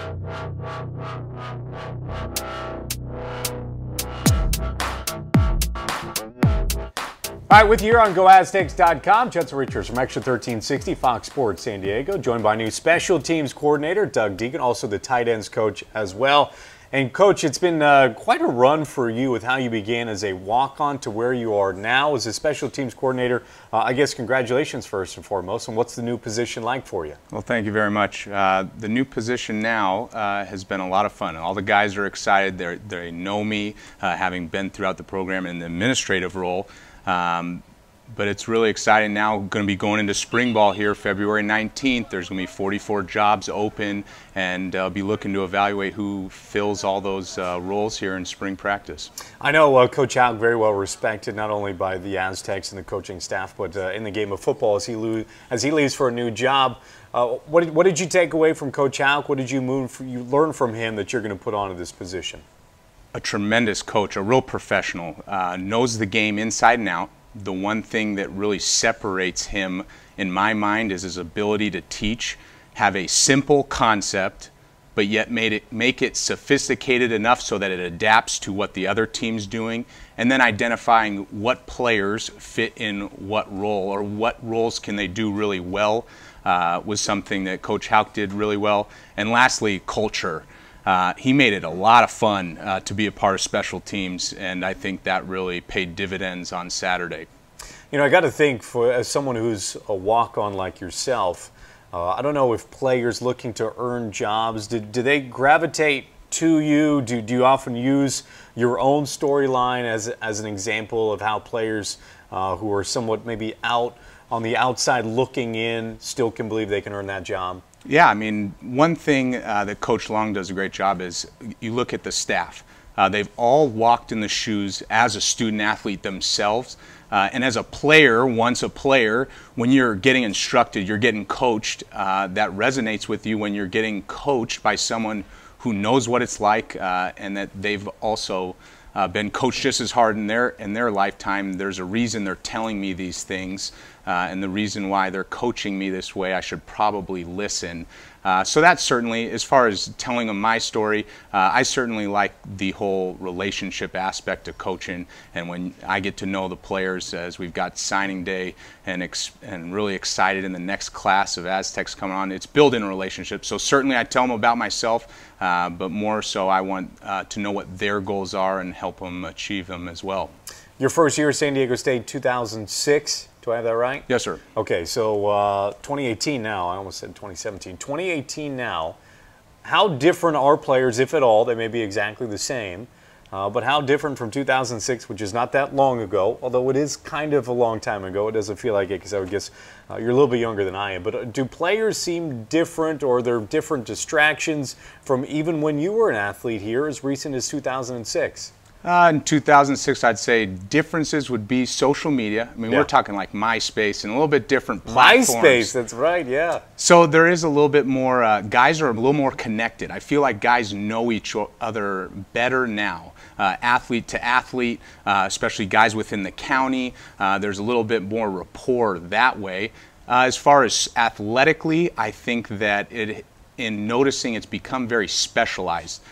All right, with you here on GoAztecs.com, Jensen Richards from Extra 1360, Fox Sports San Diego, joined by new special teams coordinator Doug Deakin, also the tight ends coach as well. And Coach, it's been quite a run for you with how you began as a walk-on to where you are now as a special teams coordinator. I guess congratulations first and foremost, and what's the new position like for you? Well, thank you very much. The new position now has been a lot of fun. All the guys are excited. They know me, having been throughout the program in the administrative role. But it's really exciting now. Going to be going into spring ball here February 19th. There's going to be 44 jobs open, and I'll be looking to evaluate who fills all those roles here in spring practice. I know Coach Hauk, very well respected not only by the Aztecs and the coaching staff, but in the game of football as he leaves for a new job. What did you take away from Coach Hauk? What did you learn from him that you're going to put onto this position? A tremendous coach, a real professional, knows the game inside and out. The one thing that really separates him, in my mind, is his ability to teach, have a simple concept, but yet make it sophisticated enough so that it adapts to what the other team's doing, and then identifying what players fit in what role, or what roles can they do really well, was something that Coach Hauk did really well. And lastly, culture. He made it a lot of fun to be a part of special teams, and I think that really paid dividends on Saturday. You know, I got to think, as someone who's a walk-on like yourself, I don't know if players looking to earn jobs, do they gravitate to you? Do you often use your own storyline as an example of how players who are somewhat maybe out on the outside looking in still can believe they can earn that job? Yeah, I mean, one thing that Coach Long does a great job is you look at the staff. They've all walked in the shoes as a student athlete themselves. And as a player, once a player, when you're getting instructed, you're getting coached, that resonates with you when you're getting coached by someone who knows what it's like and that they've also been coached just as hard in their lifetime. There's a reason they're telling me these things, and the reason why they're coaching me this way, I should probably listen. So that's certainly, as far as telling them my story, I certainly like the whole relationship aspect of coaching, and when I get to know the players as we've got signing day and really excited in the next class of Aztecs coming on, it's building a relationship. So certainly I tell them about myself, but more so I want to know what their goals are and help them achieve them as well. Your first year at San Diego State, 2006. Do I have that right? Yes, sir. Okay, so 2018 now. I almost said 2017. 2018 now. How different are players, if at all? They may be exactly the same. But how different from 2006, which is not that long ago, although it is kind of a long time ago. It doesn't feel like it because I would guess you're a little bit younger than I am. But do players seem different, or are there different distractions from even when you were an athlete here as recent as 2006? In 2006, I'd say differences would be social media. I mean, we're talking like MySpace and a little bit different platforms. MySpace, that's right, yeah. So there is a little bit more, guys are a little more connected. I feel like guys know each other better now, athlete to athlete, especially guys within the county. There's a little bit more rapport that way. As far as athletically, I think that in noticing it's become very specialized.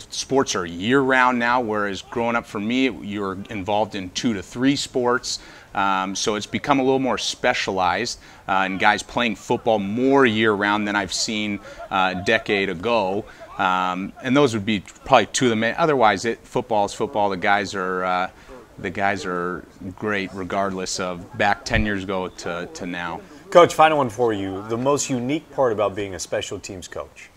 Sports are year-round now, whereas growing up for me, you're involved in 2 to 3 sports. So it's become a little more specialized, and guys playing football more year-round than I've seen a decade ago. And those would be probably 2 of the main. Otherwise, football is football. The guys are great regardless of back 10 years ago to now. Coach, final one for you. The most unique part about being a special teams coach?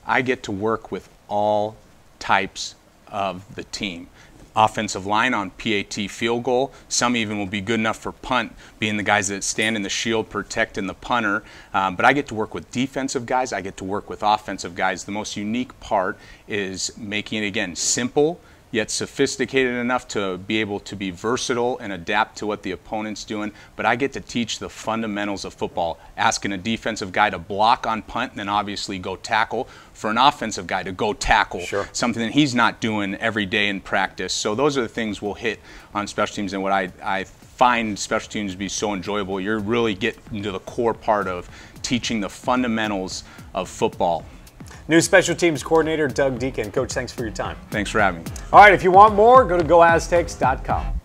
I get to work with all types of the team. Offensive line on PAT field goal. Some even will be good enough for punt, being the guys that stand in the shield protecting the punter. But I get to work with defensive guys. I get to work with offensive guys. The most unique part is making it, again, simple yet sophisticated enough to be able to be versatile and adapt to what the opponent's doing. But I get to teach the fundamentals of football, asking a defensive guy to block on punt and then obviously go tackle, for an offensive guy to go tackle, something that he's not doing every day in practice. So those are the things we'll hit on special teams, and what I find special teams to be so enjoyable. You really get into the core part of teaching the fundamentals of football. New special teams coordinator Doug Deakin. Coach, thanks for your time. Thanks for having me. All right, if you want more, go to goaztecs.com.